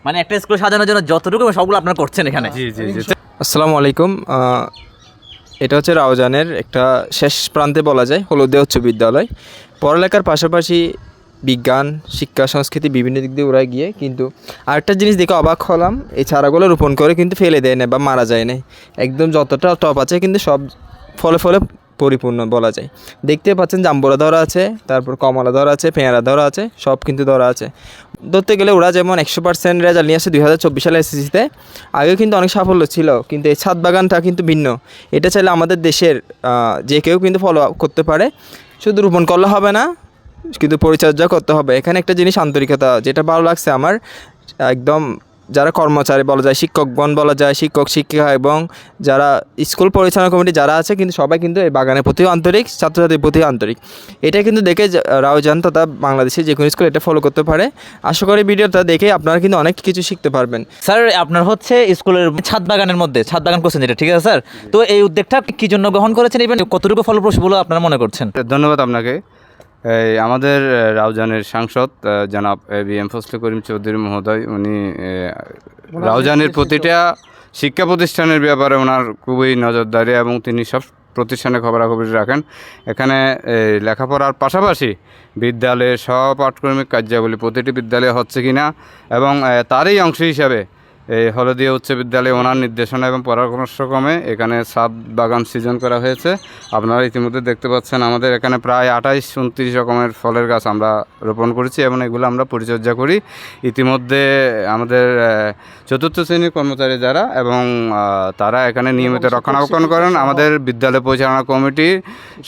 মানে একটা স্কুল সাজানোর জন্য যতটুকু সবগুলো আপনারা করছেন এখানে। জি জি জি। আসসালামু আলাইকুম। এটা হচ্ছে রাউজানের একটা শেষ প্রান্তে বলা যায় হলদিয়া উচ্চ বিদ্যালয়। পড়ালেখার পাশাপাশি বিজ্ঞান, শিক্ষা, সংস্কৃতি বিভিন্ন দিক দিয়ে ওরা গিয়ে কিন্তু আরেকটা জিনিস দেখে অবাক হলাম, এই চারাগুলো রোপণ করে কিন্তু ফেলে দেয় না বা মারা যায় না। একদম যতটা টপ আছে কিন্তু সব ফলে ফলে পরিপূর্ণ বলা যায়। দেখতে পাচ্ছেন জাম্বুরা ধরা আছে, তারপর কমলা ধরা আছে, পেয়ারা ধরা আছে, সব কিন্তু ধরা আছে। ধরতে গেলে ওরা যেমন 100% রেজাল্ট নিয়ে আসে 2024 সালে এসএসসিতে, আগেও কিন্তু অনেক সাফল্য ছিল, কিন্তু এই ছাদ বাগানটা কিন্তু ভিন্ন। এটা চাইলে আমাদের দেশের যে কেউ কিন্তু ফলো করতে পারে, শুধু রোপণ করলে হবে না, কিন্তু পরিচর্যা করতে হবে। এখানে একটা জিনিস আন্তরিকতা, যেটা ভালো লাগছে আমার, একদম যারা কর্মচারী বলা যায়, শিক্ষকগণ বলা যায়, শিক্ষক শিক্ষিকা এবং যারা স্কুল পরিচালনা কমিটি যারা আছে কিন্তু সবাই কিন্তু এই বাগানের প্রতিও আন্তরিক, ছাত্রছাত্রীর প্রতিও আন্তরিক। এটা কিন্তু দেখে রাউজান তথা বাংলাদেশের যে কোনো স্কুল এটা ফলো করতে পারে। আশা করি ভিডিওটা দেখে আপনারা কিন্তু অনেক কিছু শিখতে পারবেন। স্যার আপনার হচ্ছে স্কুলের ছাদ বাগানের মধ্যে ছাদ বাগান করছেন যেটা, ঠিক আছে স্যার? তো এই উদ্যোগটা কি জন্য গ্রহণ করেছেন, ইভেন কতটুকু ফলপ্রসূ বলে আপনারা মনে করছেন? ধন্যবাদ আপনাকে। এই আমাদের রাউজানের সাংসদ জনাব এবিএম ফজলে করিম চৌধুরী মহোদয়, উনি রাউজানের প্রতিটা শিক্ষা প্রতিষ্ঠানের ব্যাপারে ওনার খুবই নজরদারি এবং তিনি সব প্রতিষ্ঠানে খবরাখবর রাখেন। এখানে লেখাপড়ার পাশাপাশি বিদ্যালয়ের সহপাঠক্রমিক কার্যাবলী প্রতিটি বিদ্যালয়ে হচ্ছে কিনা এবং তারই অংশ হিসাবে এই হলদিয়া উচ্চ বিদ্যালয়ে ওনার নির্দেশনা এবং পরামর্শক্রমে এখানে ছাদ বাগান সৃজন করা হয়েছে। আপনারা ইতিমধ্যে দেখতে পাচ্ছেন আমাদের এখানে প্রায় 28-29 রকমের ফলের গাছ আমরা রোপণ করেছি এবং এগুলো আমরা পরিচর্যা করি। ইতিমধ্যে আমাদের চতুর্থ শ্রেণীর কর্মচারী যারা এবং তারা এখানে নিয়মিত রক্ষণাবেক্ষণ করেন। আমাদের বিদ্যালয় পরিচালনা কমিটির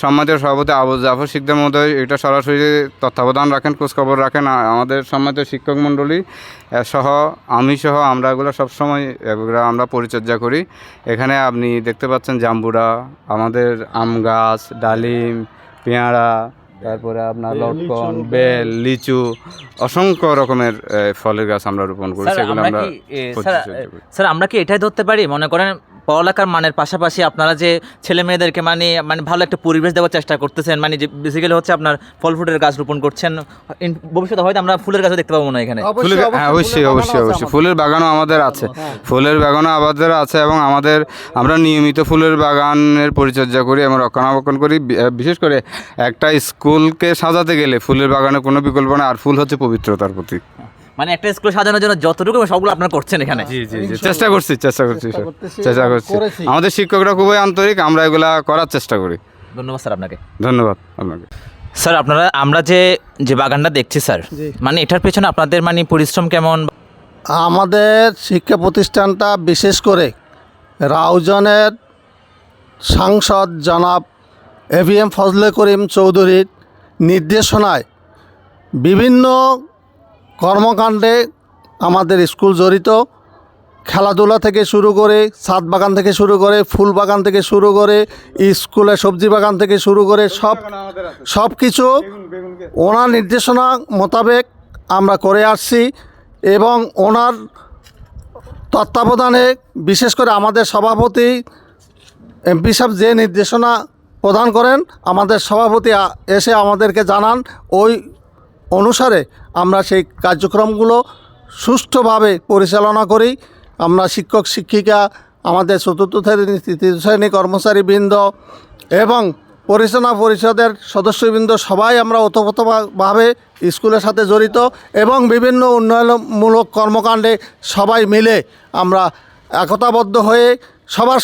সম্মানিত সভাপতি আবু জাফর শিকদার মহোদয় এটা সরাসরি তত্ত্বাবধান রাখেন, খোঁজখবর রাখেন। আমাদের সম্মানিত শিক্ষক মণ্ডলী সহ আমি সহ আমরা এগুলো সবসময় এগুলো আমরা পরিচর্যা করি। এখানে আপনি দেখতে পাচ্ছেন জাম্বুরা, আমাদের আম গাছ, ডালিম, পেয়ারা, তারপরে আপনার লটকন, বেল, লিচু, অসংখ্য রকমের ফলের গাছ আমরা রোপণ করি। সেগুলো আমরা স্যার আমরা কি এটাই ধরতে পারি, মনে করেন পড়ালেখার মানের পাশাপাশি আপনারা যে ছেলে মেয়েদেরকে মানে ভালো একটা পরিবেশ দেওয়ার চেষ্টা করতেছেন, মানে যে বেসিক্যালি হচ্ছে আপনার ফল ফ্রুটের গাছ রোপণ করছেন, ভবিষ্যতে হয়তো আমরা ফুলের গাছও দেখতে পাবো না এখানে? হ্যাঁ, অবশ্যই অবশ্যই অবশ্যই ফুলের বাগানও আমাদের আছে, ফুলের বাগানও আমাদের আছে এবং আমরা নিয়মিত ফুলের বাগানের পরিচর্যা করি এবং রক্ষণাবেক্ষণ করি। বিশেষ করে একটা স্কুলকে সাজাতে গেলে ফুলের বাগানের কোনো বিকল্প না, আর ফুল হচ্ছে পবিত্রতার প্রতীক। মানে একটা স্কুল সাজানোর জন্য যতটুকু সবগুলো আপনারা করছেন এখানে? জি জি জি, চেষ্টা করছি। আমাদের শিক্ষকরা খুবই আন্তরিক, আমরা এগুলা করার চেষ্টা করি। ধন্যবাদ স্যার আপনাকে। ধন্যবাদ আপনাকে। স্যার আমরা যে বাগানটা দেখছি স্যার, মানে এটার পেছনে আপনাদের মানে পরিশ্রম কেমন? আমাদের শিক্ষা প্রতিষ্ঠানটা বিশেষ করে রাউজানের সাংসদ জনাব এবিএম ফজলে করিম চৌধুরীর নির্দেশনায় বিভিন্ন কর্মকাণ্ডে আমাদের স্কুল জড়িত। খেলাধুলা থেকে শুরু করে, ছাদ বাগান থেকে শুরু করে, ফুল বাগান থেকে শুরু করে, স্কুলে সবজি বাগান থেকে শুরু করে সব কিছু ওনার নির্দেশনা মোতাবেক আমরা করে আসছি এবং ওনার তত্ত্বাবধানে বিশেষ করে আমাদের সভাপতি এমপি সাহেব যে নির্দেশনা প্রদান করেন, আমাদের সভাপতি এসে আমাদেরকে জানান, ওই অনুসারে আমরা সেই কার্যক্রমগুলো সুষ্ঠুভাবে পরিচালনা করি। আমরা শিক্ষক শিক্ষিকা, আমাদের চতুর্থ শ্রেণী তৃতীয় শ্রেণী কর্মচারীবৃন্দ এবং পরিচালনা পরিষদের সদস্যবৃন্দ সবাই আমরা ওতপ্রোতভাবে স্কুলের সাথে জড়িত এবং বিভিন্ন উন্নয়নমূলক কর্মকাণ্ডে সবাই মিলে আমরা একতাবদ্ধ হয়ে সবার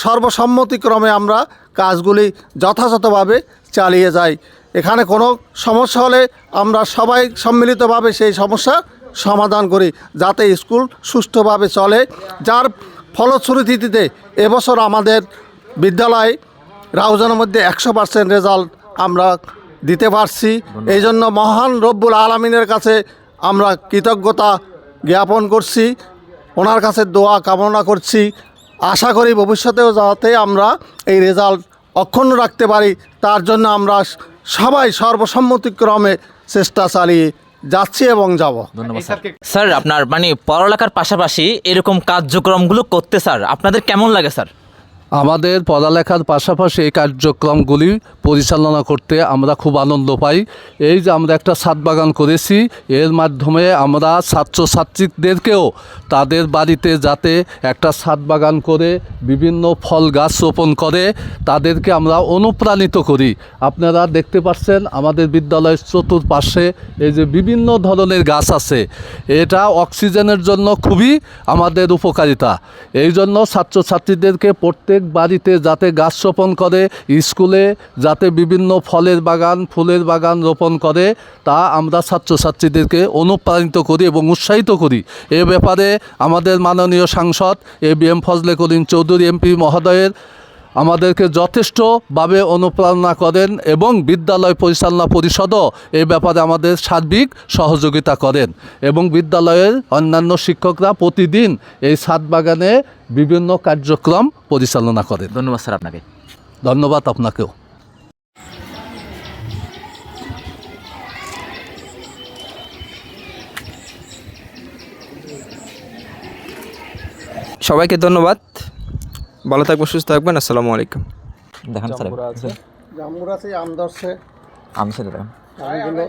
সর্বসম্মতিক্রমে আমরা কাজগুলি যথাযথভাবে চালিয়ে যাই। এখানে কোনো সমস্যা হলে আমরা সবাই সম্মিলিতভাবে সেই সমস্যার সমাধান করি যাতে স্কুল সুষ্ঠুভাবে চলে, যার ফলশ্রুতিতে এবছর আমাদের বিদ্যালয় রাউজানের মধ্যে 100% রেজাল্ট আমরা দিতে পারছি। এই জন্য মহান রব্বুল আলামিনের কাছে আমরা কৃতজ্ঞতা জ্ঞাপন করছি, ওনার কাছে দোয়া কামনা করছি। আশা করি ভবিষ্যতেও যাতে আমরা এই রেজাল্ট অক্ষুণ্ণ রাখতে পারি, তার জন্য আমরা সবাই সর্বসম্মতিক্রমে চেষ্টা চালিয়ে যাচ্ছি এবং যাব। ধন্যবাদ স্যার। আপনার মানে পড়ালেখার পাশাপাশি এরকম কার্যক্রমগুলো করতে স্যার আপনাদের কেমন লাগে স্যার? আমাদের পড়ালেখার পাশাপাশি এই কার্যক্রমগুলি পরিচালনা করতে আমরা খুব আনন্দ পাই। এই যে আমরা একটা ছাদ বাগান করেছি, এর মাধ্যমে আমরা ছাত্রছাত্রীদেরকেও তাদের বাড়িতে যাতে একটা ছাদ বাগান করে বিভিন্ন ফল গাছ রোপণ করে তাদেরকে আমরা অনুপ্রাণিত করি। আপনারা দেখতে পাচ্ছেন আমাদের বিদ্যালয়ের চতুর্পাশে এই যে বিভিন্ন ধরনের গাছ আছে, এটা অক্সিজেনের জন্য খুবই আমাদের উপকারিতা। এই জন্য ছাত্রছাত্রীদেরকে প্রত্যেক বাড়িতে যাতে গাছ রোপণ করে, স্কুলে যাতে বিভিন্ন ফলের বাগান ফুলের বাগান রোপণ করে তা আমরা ছাত্রছাত্রীদেরকে অনুপ্রাণিত করি এবং উৎসাহিত করি। এ ব্যাপারে আমাদের মাননীয় সাংসদ ABM ফজলে করিম চৌধুরী MP মহোদয়ের আমাদেরকে যথেষ্টভাবে অনুপ্রেরণা করেন এবং বিদ্যালয় পরিচালনা পরিষদও এই ব্যাপারে আমাদের সার্বিক সহযোগিতা করেন এবং বিদ্যালয়ের অন্যান্য শিক্ষকরা প্রতিদিন এই ছাদ বাগানে বিভিন্ন কার্যক্রম পরিচালনা করেন। ধন্যবাদ স্যার আপনাকে। ধন্যবাদ আপনাকেও। সবাইকে ধন্যবাদ, ভালো থাকবেন, সুস্থ থাকবেন, আসসালামু আলাইকুম। দেখান স্যার, জাম্বুর আছে, আম ধরছে, আমি সেটা দেখান। আমগুলো